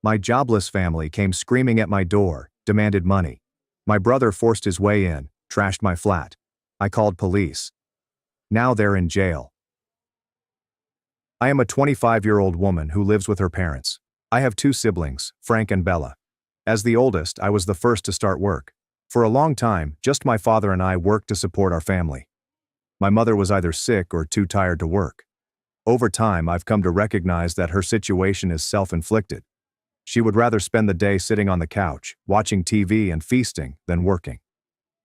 My jobless family came screaming at my door, demanded money. My brother forced his way in, trashed my flat. I called police. Now they're in jail. I am a 25-year-old woman who lives with her parents. I have two siblings, Frank and Bella. As the oldest, I was the first to start work. For a long time, just my father and I worked to support our family. My mother was either sick or too tired to work. Over time, I've come to recognize that her situation is self-inflicted. She would rather spend the day sitting on the couch, watching TV and feasting, than working.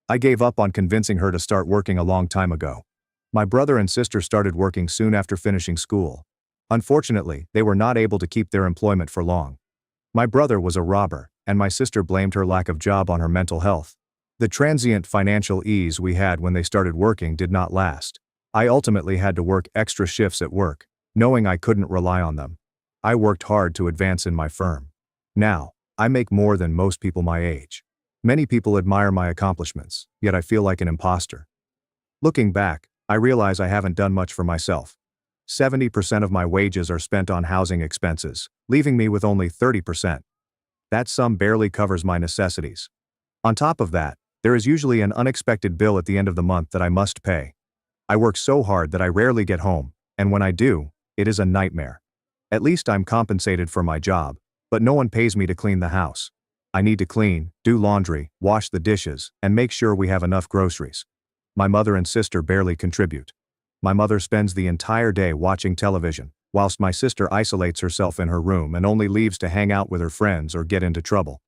I gave up on convincing her to start working a long time ago. My brother and sister started working soon after finishing school. Unfortunately, they were not able to keep their employment for long. My brother was a robber, and my sister blamed her lack of job on her mental health. The transient financial ease we had when they started working did not last. I ultimately had to work extra shifts at work, knowing I couldn't rely on them. I worked hard to advance in my firm. Now, I make more than most people my age. Many people admire my accomplishments, yet I feel like an imposter. Looking back, I realize I haven't done much for myself. 70% of my wages are spent on housing expenses, leaving me with only 30%. That sum barely covers my necessities. On top of that, there is usually an unexpected bill at the end of the month that I must pay. I work so hard that I rarely get home, and when I do, it is a nightmare. At least I'm compensated for my job, but no one pays me to clean the house. I need to clean, do laundry, wash the dishes, and make sure we have enough groceries. My mother and sister barely contribute. My mother spends the entire day watching television, whilst my sister isolates herself in her room and only leaves to hang out with her friends or get into trouble.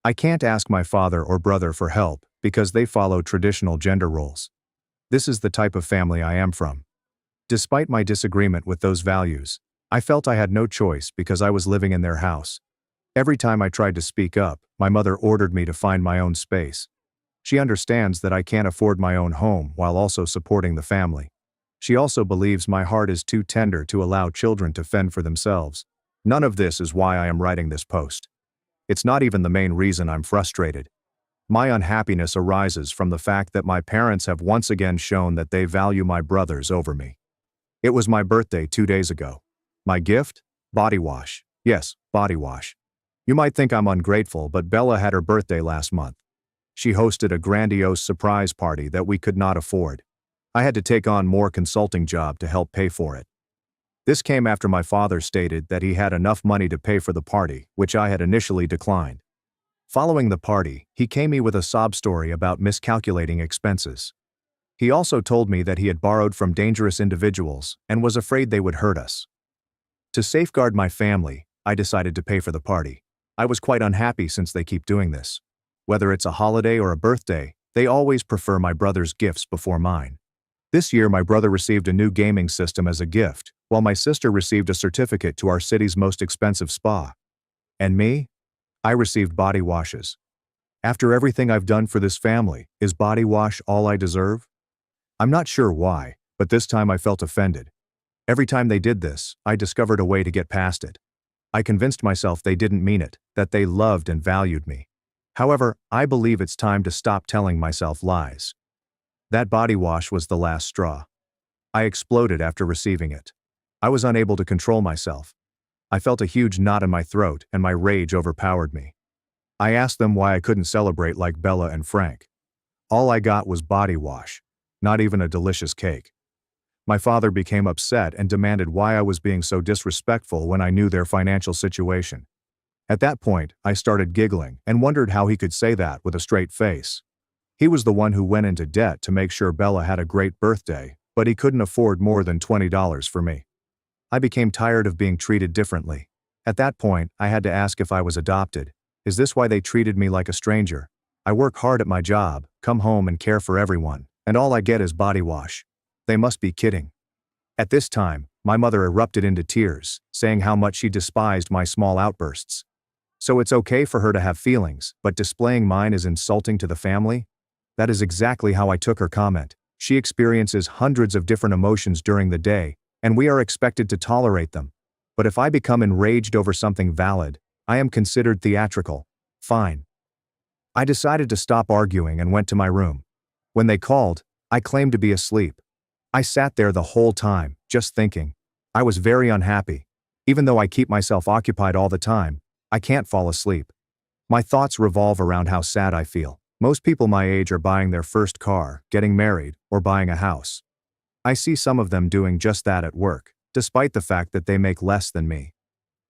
I can't ask my father or brother for help because they follow traditional gender roles. This is the type of family I am from. Despite my disagreement with those values, I felt I had no choice because I was living in their house. Every time I tried to speak up, my mother ordered me to find my own space. She understands that I can't afford my own home while also supporting the family. She also believes my heart is too tender to allow children to fend for themselves. None of this is why I am writing this post. It's not even the main reason I'm frustrated. My unhappiness arises from the fact that my parents have once again shown that they value my brothers over me. It was my birthday 2 days ago. My gift? Body wash. Yes, body wash. You might think I'm ungrateful, but Bella had her birthday last month. She hosted a grandiose surprise party that we could not afford. I had to take on more consulting job to help pay for it. This came after my father stated that he had enough money to pay for the party, which I had initially declined. Following the party, he came me with a sob story about miscalculating expenses. He also told me that he had borrowed from dangerous individuals and was afraid they would hurt us. To safeguard my family, I decided to pay for the party. I was quite unhappy since they keep doing this. Whether it's a holiday or a birthday, they always prefer my brother's gifts before mine. This year my brother received a new gaming system as a gift, while my sister received a certificate to our city's most expensive spa. And me? I received body washes. After everything I've done for this family, is body wash all I deserve? I'm not sure why, but this time I felt offended. Every time they did this, I discovered a way to get past it. I convinced myself they didn't mean it, that they loved and valued me. However, I believe it's time to stop telling myself lies. That body wash was the last straw. I exploded after receiving it. I was unable to control myself. I felt a huge knot in my throat and my rage overpowered me. I asked them why I couldn't celebrate like Bella and Frank. All I got was body wash, not even a delicious cake. My father became upset and demanded why I was being so disrespectful when I knew their financial situation. At that point, I started giggling and wondered how he could say that with a straight face. He was the one who went into debt to make sure Bella had a great birthday, but he couldn't afford more than $20 for me. I became tired of being treated differently. At that point, I had to ask if I was adopted. Is this why they treated me like a stranger? I work hard at my job, come home and care for everyone, and all I get is body wash. They must be kidding. At this time, my mother erupted into tears, saying how much she despised my small outbursts. So it's okay for her to have feelings, but displaying mine is insulting to the family? That is exactly how I took her comment. She experiences hundreds of different emotions during the day, and we are expected to tolerate them. But if I become enraged over something valid, I am considered theatrical. Fine. I decided to stop arguing and went to my room. When they called, I claimed to be asleep. I sat there the whole time, just thinking. I was very unhappy. Even though I keep myself occupied all the time, I can't fall asleep. My thoughts revolve around how sad I feel. Most people my age are buying their first car, getting married, or buying a house. I see some of them doing just that at work, despite the fact that they make less than me.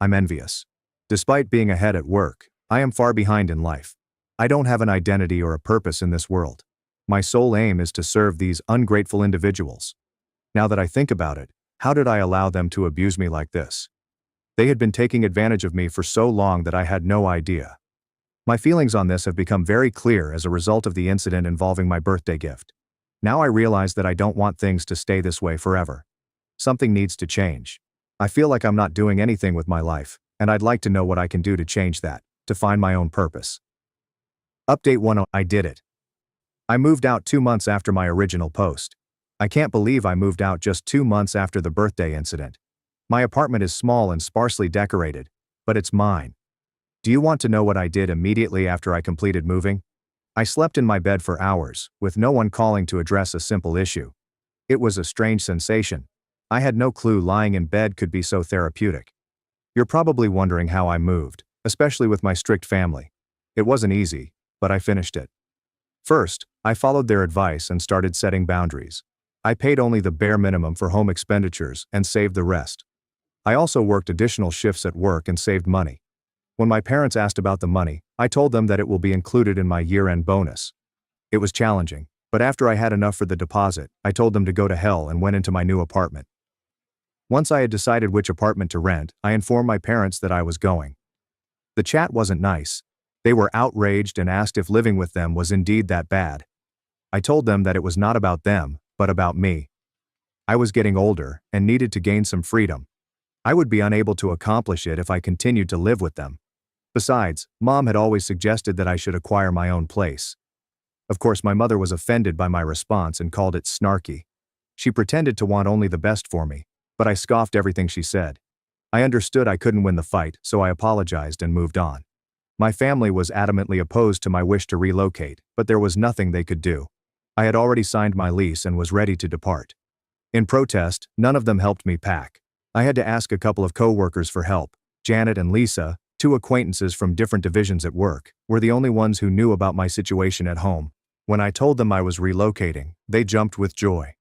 I'm envious. Despite being ahead at work, I am far behind in life. I don't have an identity or a purpose in this world. My sole aim is to serve these ungrateful individuals. Now that I think about it, how did I allow them to abuse me like this? They had been taking advantage of me for so long that I had no idea. My feelings on this have become very clear as a result of the incident involving my birthday gift. Now I realize that I don't want things to stay this way forever. Something needs to change. I feel like I'm not doing anything with my life, and I'd like to know what I can do to change that, to find my own purpose. Update 1: I did it. I moved out 2 months after my original post. I can't believe I moved out just 2 months after the birthday incident. My apartment is small and sparsely decorated, but it's mine. Do you want to know what I did immediately after I completed moving? I slept in my bed for hours, with no one calling to address a simple issue. It was a strange sensation. I had no clue lying in bed could be so therapeutic. You're probably wondering how I moved, especially with my strict family. It wasn't easy, but I finished it. First, I followed their advice and started setting boundaries. I paid only the bare minimum for home expenditures and saved the rest. I also worked additional shifts at work and saved money. When my parents asked about the money, I told them that it will be included in my year-end bonus. It was challenging, but after I had enough for the deposit, I told them to go to hell and went into my new apartment. Once I had decided which apartment to rent, I informed my parents that I was going. The chat wasn't nice. They were outraged and asked if living with them was indeed that bad. I told them that it was not about them, but about me. I was getting older and needed to gain some freedom. I would be unable to accomplish it if I continued to live with them. Besides, Mom had always suggested that I should acquire my own place. Of course, my mother was offended by my response and called it snarky. She pretended to want only the best for me, but I scoffed everything she said. I understood I couldn't win the fight, so I apologized and moved on. My family was adamantly opposed to my wish to relocate, but there was nothing they could do. I had already signed my lease and was ready to depart. In protest, none of them helped me pack. I had to ask a couple of co-workers for help. Janet and Lisa, 2 acquaintances from different divisions at work, were the only ones who knew about my situation at home. When I told them I was relocating, they jumped with joy.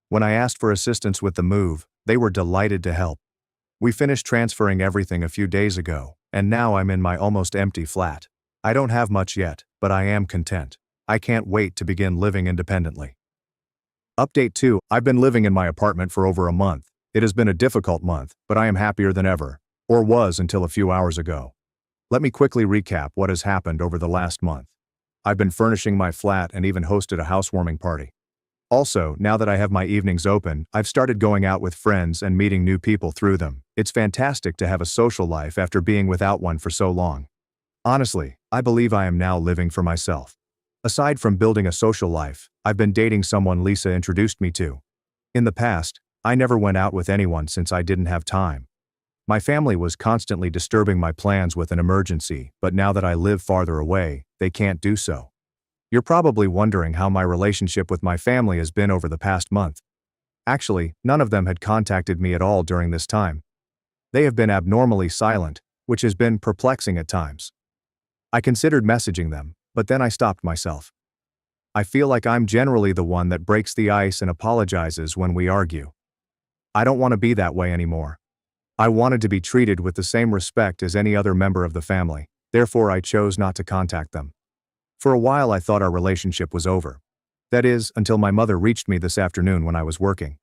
When I asked for assistance with the move, they were delighted to help. We finished transferring everything a few days ago, and now I'm in my almost empty flat. I don't have much yet, but I am content. I can't wait to begin living independently. Update 2: I've been living in my apartment for over a month. It has been a difficult month, but I am happier than ever. Or was until a few hours ago. Let me quickly recap what has happened over the last month. I've been furnishing my flat and even hosted a housewarming party. Also, now that I have my evenings open, I've started going out with friends and meeting new people through them. It's fantastic to have a social life after being without one for so long. Honestly, I believe I am now living for myself. Aside from building a social life, I've been dating someone Lisa introduced me to. In the past, I never went out with anyone since I didn't have time. My family was constantly disturbing my plans with an emergency, but now that I live farther away, they can't do so. You're probably wondering how my relationship with my family has been over the past month. Actually, none of them had contacted me at all during this time. They have been abnormally silent, which has been perplexing at times. I considered messaging them, but then I stopped myself. I feel like I'm generally the one that breaks the ice and apologizes when we argue. I don't want to be that way anymore. I wanted to be treated with the same respect as any other member of the family, therefore I chose not to contact them. For a while I thought our relationship was over. That is, until my mother reached me this afternoon when I was working.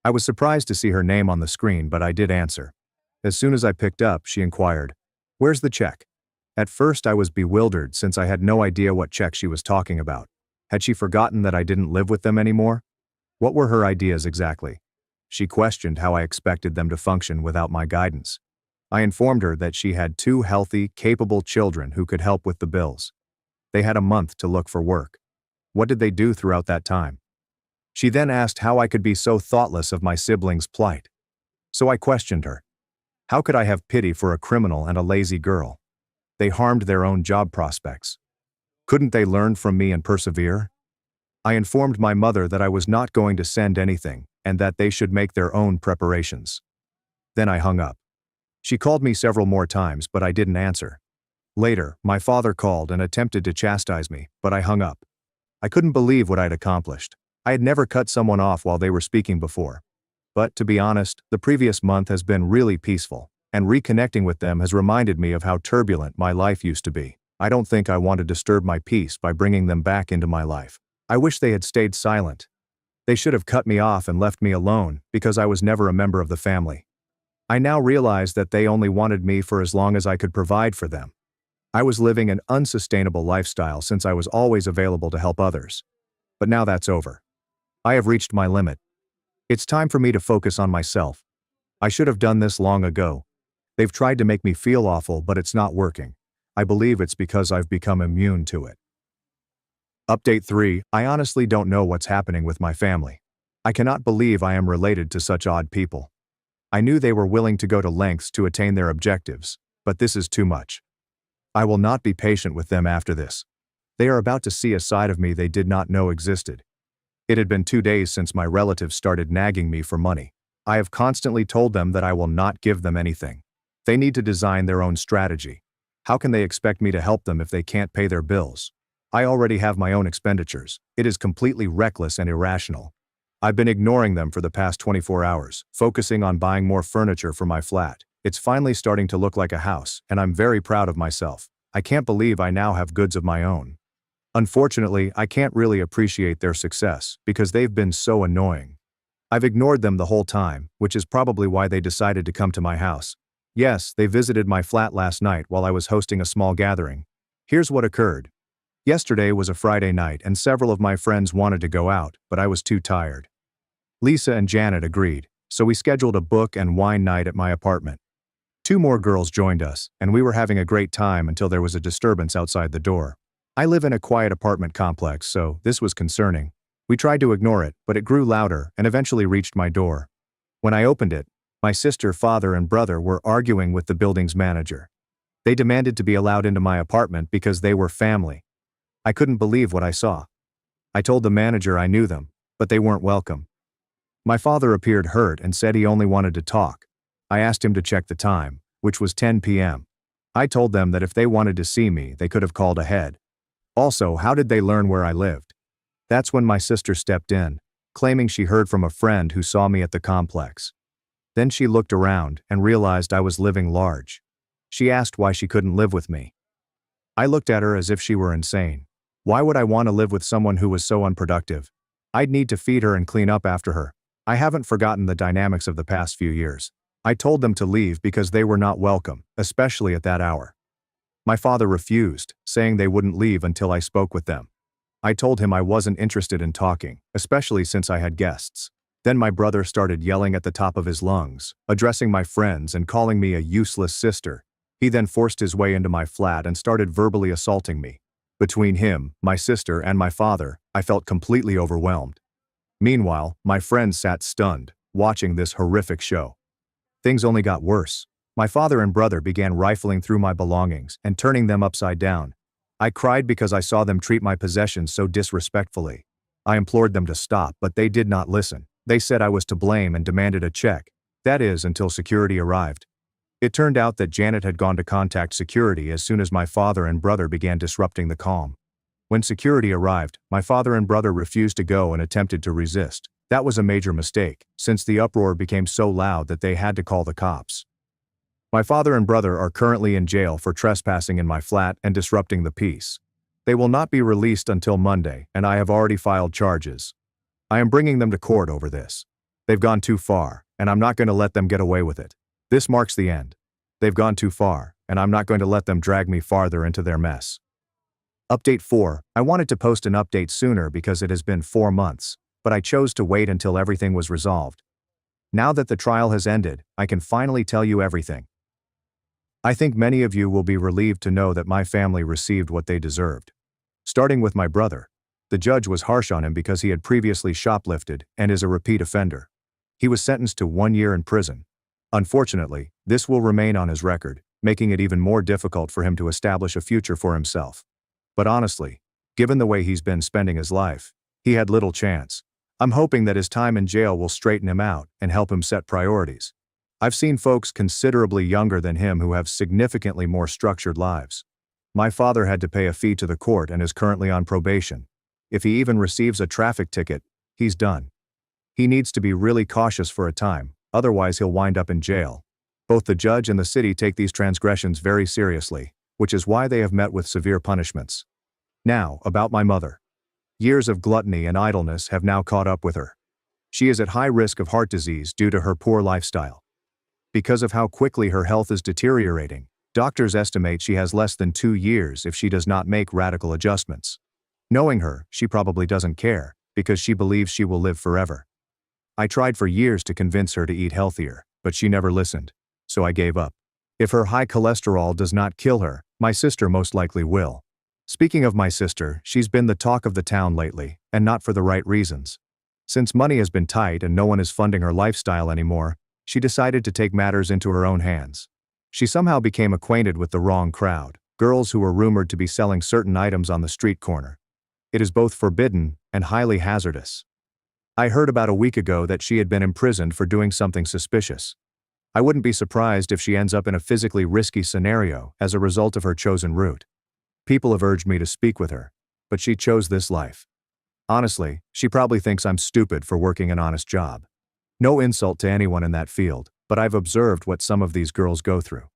I was surprised to see her name on the screen, but I did answer. As soon as I picked up, she inquired, "Where's the check?" At first I was bewildered since I had no idea what check she was talking about. Had she forgotten that I didn't live with them anymore? What were her ideas exactly? She questioned how I expected them to function without my guidance. I informed her that she had 2 healthy, capable children who could help with the bills. They had a month to look for work. What did they do throughout that time? She then asked how I could be so thoughtless of my siblings' plight. So I questioned her. How could I have pity for a criminal and a lazy girl? They harmed their own job prospects. Couldn't they learn from me and persevere? I informed my mother that I was not going to send anything, and that they should make their own preparations. Then I hung up. She called me several more times, but I didn't answer. Later, my father called and attempted to chastise me, but I hung up. I couldn't believe what I'd accomplished. I had never cut someone off while they were speaking before. But, to be honest, the previous month has been really peaceful, and reconnecting with them has reminded me of how turbulent my life used to be. I don't think I want to disturb my peace by bringing them back into my life. I wish they had stayed silent. They should have cut me off and left me alone, because I was never a member of the family. I now realize that they only wanted me for as long as I could provide for them. I was living an unsustainable lifestyle since I was always available to help others. But now that's over. I have reached my limit. It's time for me to focus on myself. I should have done this long ago. They've tried to make me feel awful, but it's not working. I believe it's because I've become immune to it. Update 3. I honestly don't know what's happening with my family. I cannot believe I am related to such odd people. I knew they were willing to go to lengths to attain their objectives, but this is too much. I will not be patient with them after this. They are about to see a side of me they did not know existed. It had been 2 days since my relatives started nagging me for money. I have constantly told them that I will not give them anything. They need to design their own strategy. How can they expect me to help them if they can't pay their bills? I already have my own expenditures. It is completely reckless and irrational. I've been ignoring them for the past 24 hours, focusing on buying more furniture for my flat. It's finally starting to look like a house, and I'm very proud of myself. I can't believe I now have goods of my own. Unfortunately, I can't really appreciate their success because they've been so annoying. I've ignored them the whole time, which is probably why they decided to come to my house. Yes, they visited my flat last night while I was hosting a small gathering. Here's what occurred. Yesterday was a Friday night and several of my friends wanted to go out, but I was too tired. Lisa and Janet agreed, so we scheduled a book and wine night at my apartment. 2 more girls joined us, and we were having a great time until there was a disturbance outside the door. I live in a quiet apartment complex, so this was concerning. We tried to ignore it, but it grew louder and eventually reached my door. When I opened it, my sister, father, and brother were arguing with the building's manager. They demanded to be allowed into my apartment because they were family. I couldn't believe what I saw. I told the manager I knew them, but they weren't welcome. My father appeared hurt and said he only wanted to talk. I asked him to check the time, which was 10 p.m. I told them that if they wanted to see me, they could have called ahead. Also, how did they learn where I lived? That's when my sister stepped in, claiming she heard from a friend who saw me at the complex. Then she looked around and realized I was living large. She asked why she couldn't live with me. I looked at her as if she were insane. Why would I want to live with someone who was so unproductive? I'd need to feed her and clean up after her. I haven't forgotten the dynamics of the past few years. I told them to leave because they were not welcome, especially at that hour. My father refused, saying they wouldn't leave until I spoke with them. I told him I wasn't interested in talking, especially since I had guests. Then my brother started yelling at the top of his lungs, addressing my friends and calling me a useless sister. He then forced his way into my flat and started verbally assaulting me. Between him, my sister, and my father, I felt completely overwhelmed. Meanwhile, my friends sat stunned, watching this horrific show. Things only got worse. My father and brother began rifling through my belongings and turning them upside down. I cried because I saw them treat my possessions so disrespectfully. I implored them to stop, but they did not listen. They said I was to blame and demanded a check. That is, until security arrived. It turned out that Janet had gone to contact security as soon as my father and brother began disrupting the calm. When security arrived, my father and brother refused to go and attempted to resist. That was a major mistake, since the uproar became so loud that they had to call the cops. My father and brother are currently in jail for trespassing in my flat and disrupting the peace. They will not be released until Monday, and I have already filed charges. I am bringing them to court over this. They've gone too far, and I'm not going to let them get away with it. This marks the end. They've gone too far, and I'm not going to let them drag me farther into their mess. Update 4. I wanted to post an update sooner because it has been 4 months, but I chose to wait until everything was resolved. Now that the trial has ended, I can finally tell you everything. I think many of you will be relieved to know that my family received what they deserved. Starting with my brother. The judge was harsh on him because he had previously shoplifted and is a repeat offender. He was sentenced to 1 year in prison. Unfortunately, this will remain on his record, making it even more difficult for him to establish a future for himself. But honestly, given the way he's been spending his life, he had little chance. I'm hoping that his time in jail will straighten him out and help him set priorities. I've seen folks considerably younger than him who have significantly more structured lives. My father had to pay a fee to the court and is currently on probation. If he even receives a traffic ticket, he's done. He needs to be really cautious for a time, otherwise he'll wind up in jail. Both the judge and the city take these transgressions very seriously, which is why they have met with severe punishments. Now, about my mother. Years of gluttony and idleness have now caught up with her. She is at high risk of heart disease due to her poor lifestyle. Because of how quickly her health is deteriorating, doctors estimate she has less than 2 years if she does not make radical adjustments. Knowing her, she probably doesn't care, because she believes she will live forever. I tried for years to convince her to eat healthier, but she never listened, so I gave up. If her high cholesterol does not kill her, my sister most likely will. Speaking of my sister, she's been the talk of the town lately, and not for the right reasons. Since money has been tight and no one is funding her lifestyle anymore, she decided to take matters into her own hands. She somehow became acquainted with the wrong crowd, girls who were rumored to be selling certain items on the street corner. It is both forbidden and highly hazardous. I heard about a week ago that she had been imprisoned for doing something suspicious. I wouldn't be surprised if she ends up in a physically risky scenario as a result of her chosen route. People have urged me to speak with her, but she chose this life. Honestly, she probably thinks I'm stupid for working an honest job. No insult to anyone in that field, but I've observed what some of these girls go through.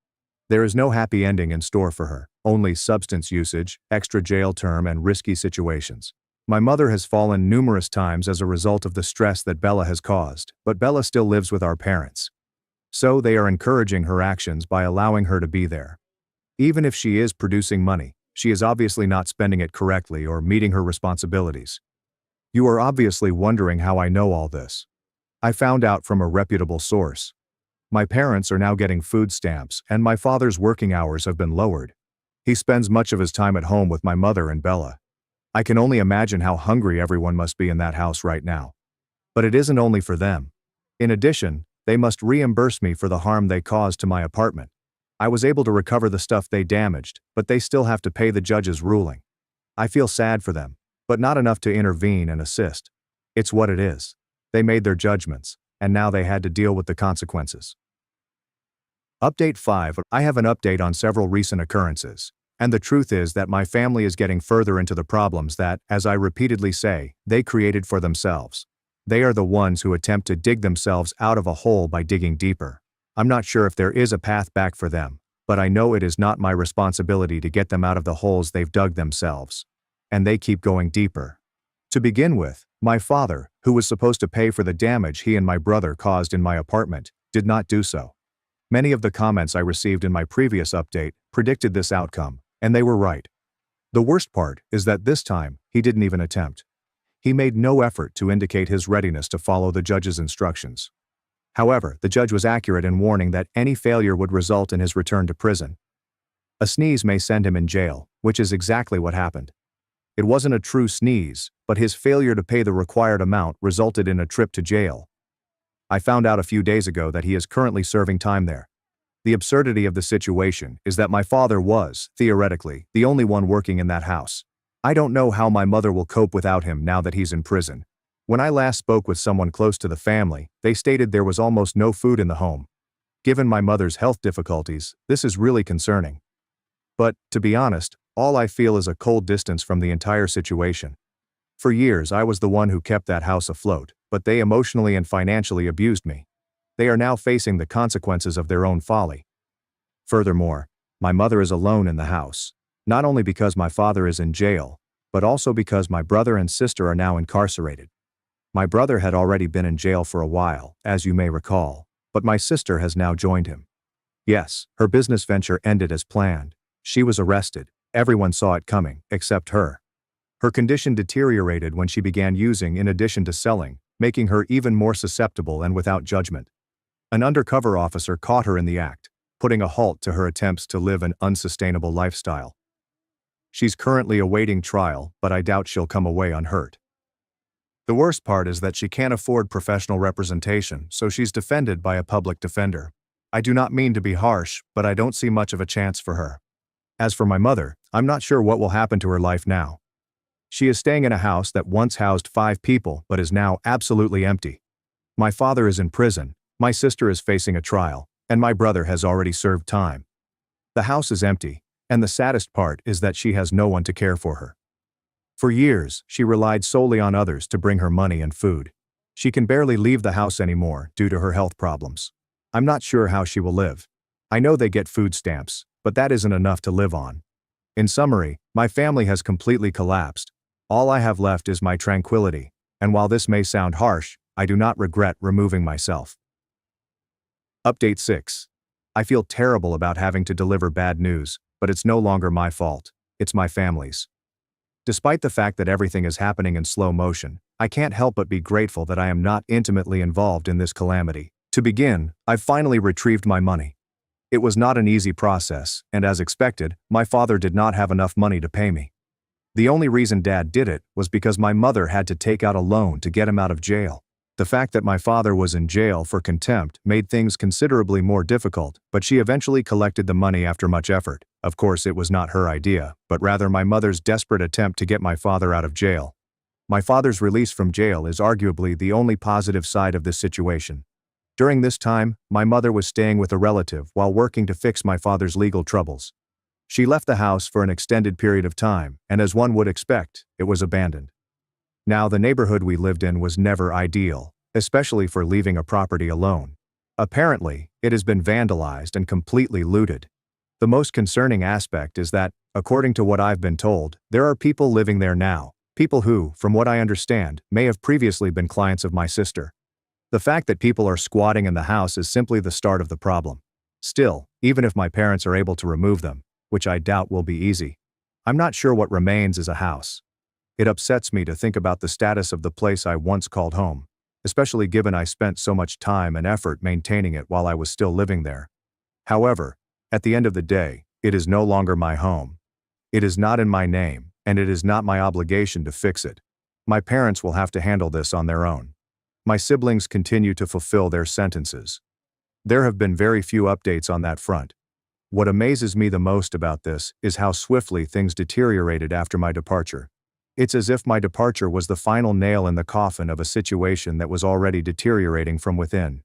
There is no happy ending in store for her, only substance usage, extra jail term, and risky situations. My mother has fallen numerous times as a result of the stress that Bella has caused, but Bella still lives with our parents. So they are encouraging her actions by allowing her to be there. Even if she is producing money, she is obviously not spending it correctly or meeting her responsibilities. You are obviously wondering how I know all this. I found out from a reputable source. My parents are now getting food stamps, and my father's working hours have been lowered. He spends much of his time at home with my mother and Bella. I can only imagine how hungry everyone must be in that house right now. But it isn't only for them. In addition, they must reimburse me for the harm they caused to my apartment. I was able to recover the stuff they damaged, but they still have to pay the judge's ruling. I feel sad for them, but not enough to intervene and assist. It's what it is. They made their judgments, and now they had to deal with the consequences. Update 5. I have an update on several recent occurrences, and the truth is that my family is getting further into the problems that, as I repeatedly say, they created for themselves. They are the ones who attempt to dig themselves out of a hole by digging deeper. I'm not sure if there is a path back for them, but I know it is not my responsibility to get them out of the holes they've dug themselves. And they keep going deeper. To begin with, my father, who was supposed to pay for the damage he and my brother caused in my apartment, did not do so. Many of the comments I received in my previous update predicted this outcome, and they were right. The worst part is that this time, he didn't even attempt. He made no effort to indicate his readiness to follow the judge's instructions. However, the judge was accurate in warning that any failure would result in his return to prison. A sneeze may send him in jail, which is exactly what happened. It wasn't a true sneeze, but his failure to pay the required amount resulted in a trip to jail. I found out a few days ago that he is currently serving time there. The absurdity of the situation is that my father was, theoretically, the only one working in that house. I don't know how my mother will cope without him now that he's in prison. When I last spoke with someone close to the family, they stated there was almost no food in the home. Given my mother's health difficulties, this is really concerning. But, to be honest, all I feel is a cold distance from the entire situation. For years I was the one who kept that house afloat, but they emotionally and financially abused me. They are now facing the consequences of their own folly. Furthermore, my mother is alone in the house, not only because my father is in jail, but also because my brother and sister are now incarcerated. My brother had already been in jail for a while, as you may recall, but my sister has now joined him. Yes, her business venture ended as planned. She was arrested. Everyone saw it coming, except her. Her condition deteriorated when she began using in addition to selling, making her even more susceptible and without judgment. An undercover officer caught her in the act, putting a halt to her attempts to live an unsustainable lifestyle. She's currently awaiting trial, but I doubt she'll come away unhurt. The worst part is that she can't afford professional representation, so she's defended by a public defender. I do not mean to be harsh, but I don't see much of a chance for her. As for my mother, I'm not sure what will happen to her life now. She is staying in a house that once housed 5 people but is now absolutely empty. My father is in prison, My sister is facing a trial, and my brother has already served time. The house is empty, and the saddest part is that she has no one to care for her. For years, she relied solely on others to bring her money and food. She can barely leave the house anymore due to her health problems. I'm not sure how she will live. I know they get food stamps, but that isn't enough to live on. In summary, my family has completely collapsed. All I have left is my tranquility, and while this may sound harsh, I do not regret removing myself. Update 6. I feel terrible about having to deliver bad news, but it's no longer my fault, it's my family's. Despite the fact that everything is happening in slow motion, I can't help but be grateful that I am not intimately involved in this calamity. To begin, I've finally retrieved my money. It was not an easy process, and as expected, my father did not have enough money to pay me. The only reason Dad did it was because my mother had to take out a loan to get him out of jail. The fact that my father was in jail for contempt made things considerably more difficult, but she eventually collected the money after much effort. Of course, it was not her idea, but rather my mother's desperate attempt to get my father out of jail. My father's release from jail is arguably the only positive side of this situation. During this time, my mother was staying with a relative while working to fix my father's legal troubles. She left the house for an extended period of time, and as one would expect, it was abandoned. Now, the neighborhood we lived in was never ideal, especially for leaving a property alone. Apparently, it has been vandalized and completely looted. The most concerning aspect is that, according to what I've been told, there are people living there now, people who, from what I understand, may have previously been clients of my sister. The fact that people are squatting in the house is simply the start of the problem. Still, even if my parents are able to remove them, which I doubt will be easy, I'm not sure what remains is a house. It upsets me to think about the status of the place I once called home, especially given I spent so much time and effort maintaining it while I was still living there. However, at the end of the day, it is no longer my home. It is not in my name, and it is not my obligation to fix it. My parents will have to handle this on their own. My siblings continue to fulfill their sentences. There have been very few updates on that front. What amazes me the most about this is how swiftly things deteriorated after my departure. It's as if my departure was the final nail in the coffin of a situation that was already deteriorating from within.